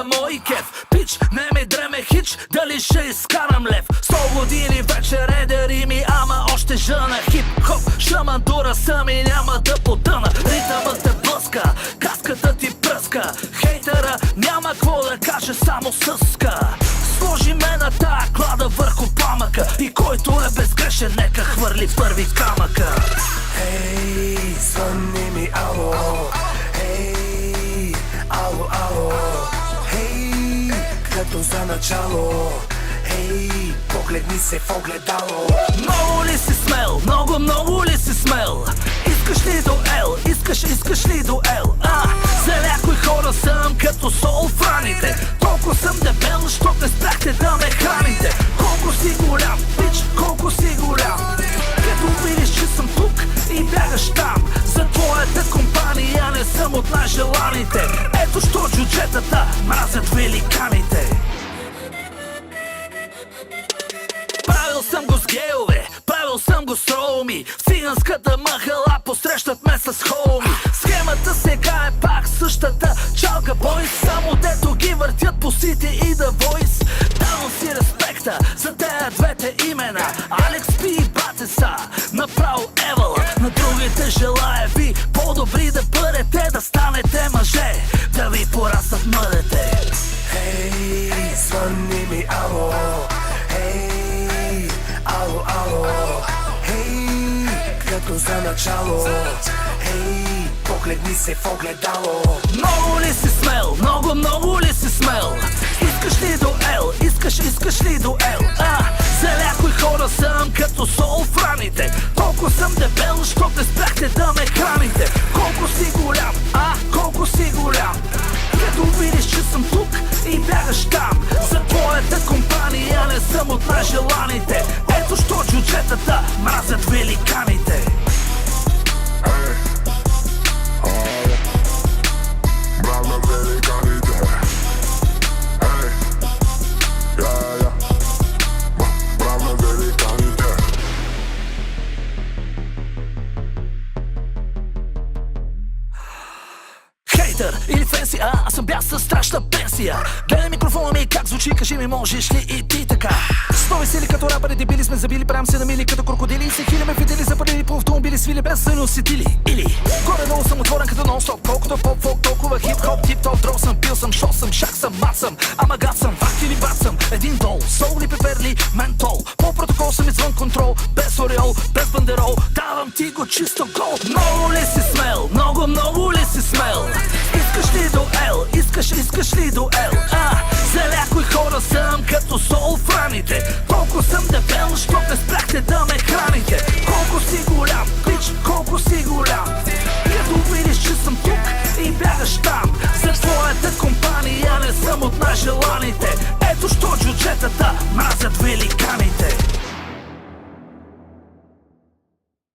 мой кеф. Пич, не ми дреме хич, дали ще изкарам лев. 100 години вече редери ми, ама още жъна. Хип-хоп, шамандура съм и няма да потъна. Ритъмът те блъска, каската ти пръска. Хейтера няма какво да каже, само съска. Сложи ме на тая клада върху пламъка, и който е безгрешен, нека хвърли първи камъка. Хей, звънни ми, ало. Хей, ало, ало. Хей, като за начало. Хей, погледни се в огледало. Много ли си смел? Много ли си смел? Искаш ли дуел? Искаш ли дуел? За някои хора съм като сол в раните. Толкова съм дебел, защото не спряхте да ме храните. Колко си голям, пич, колко си голям. Като видиш, че съм тук и бягаш там. За твоята компания не съм от най-желаните. Ето що джуджетата мразят великаните. Правил съм го с геове, правил съм го с роуми. В циганската махала посрещат ме с хоуми. Схемата сега е пак същата. Чалка бойс, само дето ги въртят по сити и да войс. Давам си респекта за тея двете имена. Алекс Пи и Батеса, направо евала. На другите желая ви по-добри да бъдете, да станете мъже, да ви пораснат мъдете. Хей, звънни ми, ало. Хей, ало, ало. Хей, като за начало. Хей, погледни се в огледало. Много ли си смел? Много ли си смел? Искаш ли дуел? Искаш ли дуел? За някои хора съм като сол в раните. Толкова съм дебел, защото не спряхте да ме храните. Колко си голям, колко си голям. Като видиш, че съм тук и бягаш там. За твоята компания не съм от най-желаните. Ето що джуджетата мразят великаните. Хейтър или фенси, аз съм бях със страшна пенсия. Гледай микрофона ми как звучи, кажи ми можеш ли и ти така. С нови сили като рапъри дебили сме забили, правим се на мили като крокодили. И се хиляме видели, запалили по автомобили, свили без да носители. Или горе-долу съм отворен като нон-стоп. Колкото поп-фолк, толкова хип-хоп, тип-топ. Дрол съм, пил съм, шо съм, шак съм, мат съм. Ама гад съм, факт или брат съм. Един дол, сол ли, пепер ли, ментол. По протокол съм извън контрол, без ореол, без бандерол. Давам ти го чисто гол. Много ли си смел? Много ли си смел? Искаш ли дуел? Искаш ли дуел? За някои хора съм като сол в раните. Колко съм дебел, защото не спряхте да ме храните. Колко си голям,